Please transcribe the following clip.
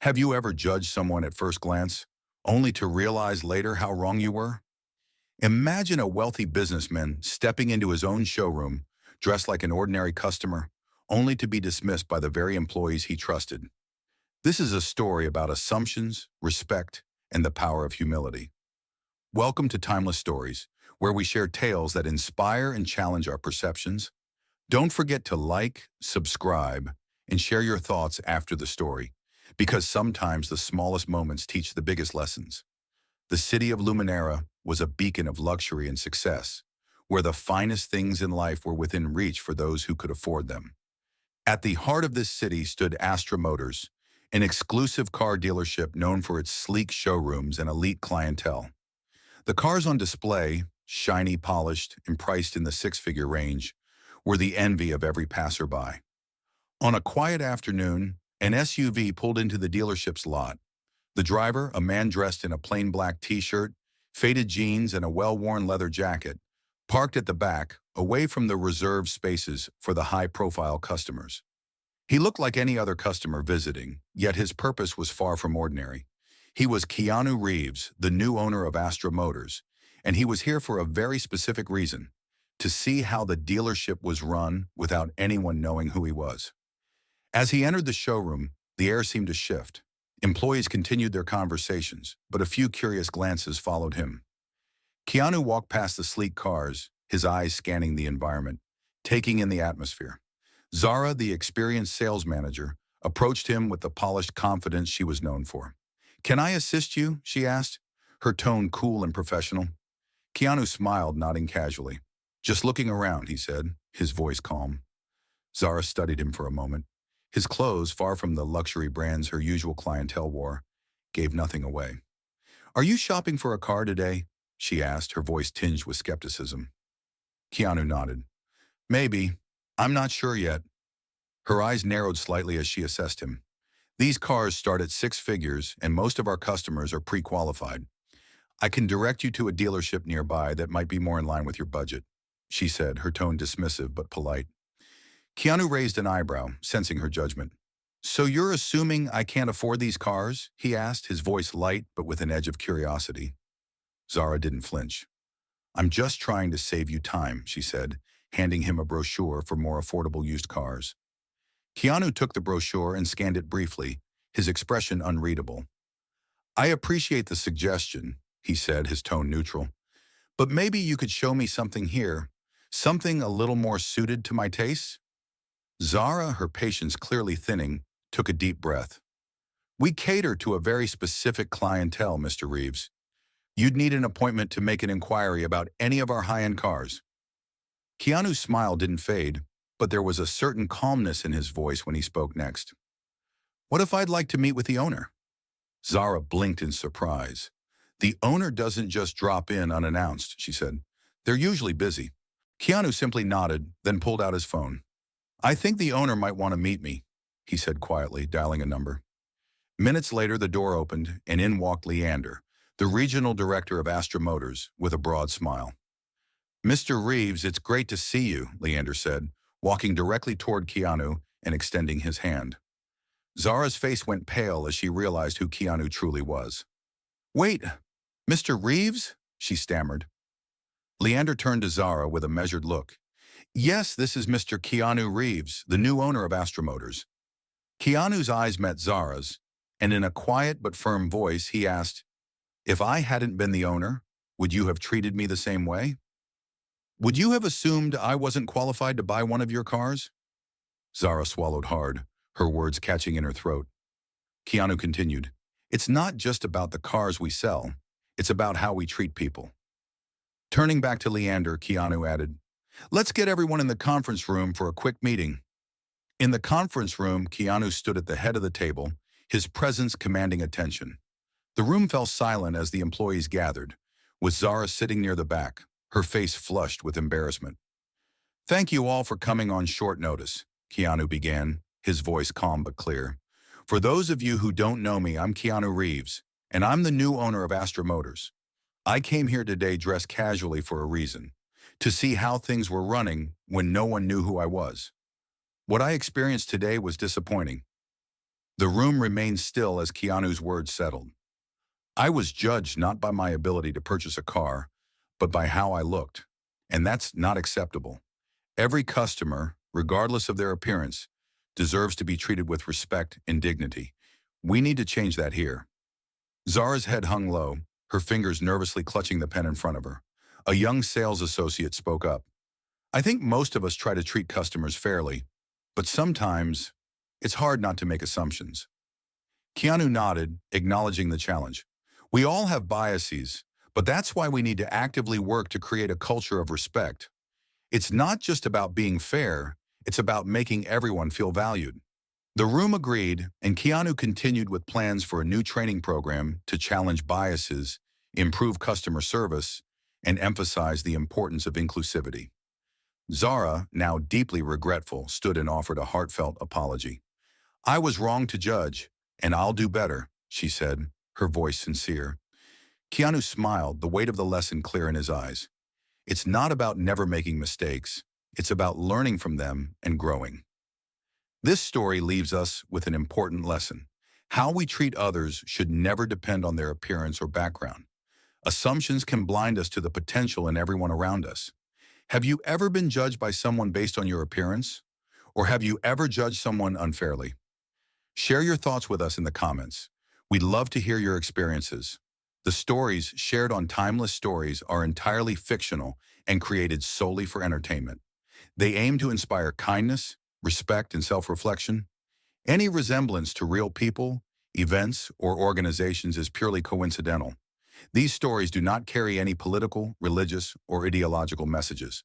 Have you ever judged someone at first glance, only to realize later how wrong you were? Imagine a wealthy businessman stepping into his own showroom, dressed like an ordinary customer, only to be dismissed by the very employees he trusted. This is a story about assumptions, respect, and the power of humility. Welcome to Timeless Stories, where we share tales that inspire and challenge our perceptions. Don't forget to like, subscribe, and share your thoughts after the story, because sometimes the smallest moments teach the biggest lessons. The city of Luminera was a beacon of luxury and success, where the finest things in life were within reach for those who could afford them. At the heart of this city stood Astra Motors, an exclusive car dealership known for its sleek showrooms and elite clientele. The cars on display, shiny, polished, and priced in the six-figure range, were the envy of every passerby. On a quiet afternoon, an SUV pulled into the dealership's lot. The driver, a man dressed in a plain black t-shirt, faded jeans, and a well-worn leather jacket, parked at the back, away from the reserved spaces for the high-profile customers. He looked like any other customer visiting, yet his purpose was far from ordinary. He was Keanu Reeves, the new owner of Astra Motors, and he was here for a very specific reason: to see how the dealership was run without anyone knowing who he was. As he entered the showroom, the air seemed to shift. Employees continued their conversations, but a few curious glances followed him. Keanu walked past the sleek cars, his eyes scanning the environment, taking in the atmosphere. Zara, the experienced sales manager, approached him with the polished confidence she was known for. "Can I assist you?" she asked, her tone cool and professional. Keanu smiled, nodding casually. "Just looking around," he said, his voice calm. Zara studied him for a moment. His clothes, far from the luxury brands her usual clientele wore, gave nothing away. "Are you shopping for a car today?" she asked, her voice tinged with skepticism. Keanu nodded. "Maybe. I'm not sure yet." Her eyes narrowed slightly as she assessed him. "These cars start at six figures, and most of our customers are pre-qualified. I can direct you to a dealership nearby that might be more in line with your budget," she said, her tone dismissive but polite. Keanu raised an eyebrow, sensing her judgment. "So you're assuming I can't afford these cars?" he asked, his voice light but with an edge of curiosity. Zara didn't flinch. "I'm just trying to save you time," she said, handing him a brochure for more affordable used cars. Keanu took the brochure and scanned it briefly, his expression unreadable. "I appreciate the suggestion," he said, his tone neutral. "But maybe you could show me something here, something a little more suited to my tastes?" Zara, her patience clearly thinning, took a deep breath. "We cater to a very specific clientele, Mr. Reeves. You'd need an appointment to make an inquiry about any of our high-end cars." Keanu's smile didn't fade, but there was a certain calmness in his voice when he spoke next. "What if I'd like to meet with the owner?" Zara blinked in surprise. "The owner doesn't just drop in unannounced," she said. "They're usually busy." Keanu simply nodded, then pulled out his phone. "I think the owner might want to meet me," he said quietly, dialing a number. Minutes later, the door opened, and in walked Leander, the regional director of Astra Motors, with a broad smile. "Mr. Reeves, it's great to see you," Leander said, walking directly toward Keanu and extending his hand. Zara's face went pale as she realized who Keanu truly was. "Wait, Mr. Reeves?" she stammered. Leander turned to Zara with a measured look. "Yes, this is Mr. Keanu Reeves, the new owner of Astra Motors." Keanu's eyes met Zara's, and in a quiet but firm voice, he asked, "If I hadn't been the owner, would you have treated me the same way? Would you have assumed I wasn't qualified to buy one of your cars?" Zara swallowed hard, her words catching in her throat. Keanu continued, "It's not just about the cars we sell, it's about how we treat people." Turning back to Leander, Keanu added, "Let's get everyone in the conference room for a quick meeting." In the conference room, Keanu stood at the head of the table, his presence commanding attention. The room fell silent as the employees gathered, with Zara sitting near the back, her face flushed with embarrassment. "Thank you all for coming on short notice," Keanu began, his voice calm but clear. "For those of you who don't know me, I'm Keanu Reeves, and I'm the new owner of Astra Motors. I came here today dressed casually for a reason: to see how things were running when no one knew who I was. What I experienced today was disappointing. The room remained still as Keanu's words settled. I was judged not by my ability to purchase a car, but by how I looked. And that's not acceptable. Every customer, regardless of their appearance, deserves to be treated with respect and dignity. We need to change that here. Zara's head hung low, her fingers nervously clutching the pen in front of her. A young sales associate spoke up. I think most of us try to treat customers fairly, but sometimes it's hard not to make assumptions. Keanu nodded, acknowledging the challenge. We all have biases, but that's why we need to actively work to create a culture of respect. It's not just about being fair, it's about making everyone feel valued. The room agreed, and Keanu continued with plans for a new training program to challenge biases, improve customer service, and emphasize the importance of inclusivity. Zara, now deeply regretful, stood and offered a heartfelt apology. I was wrong to judge, and I'll do better, she said, her voice sincere. Keanu smiled, the weight of the lesson clear in his eyes. It's not about never making mistakes. It's about learning from them and growing. This story leaves us with an important lesson. How we treat others should never depend on their appearance or background. Assumptions can blind us to the potential in everyone around us. Have you ever been judged by someone based on your appearance? Or have you ever judged someone unfairly? Share your thoughts with us in the comments. We'd love to hear your experiences. The stories shared on Timeless Stories are entirely fictional and created solely for entertainment. They aim to inspire kindness, respect, and self-reflection. Any resemblance to real people, events, or organizations is purely coincidental. These stories do not carry any political, religious, or ideological messages.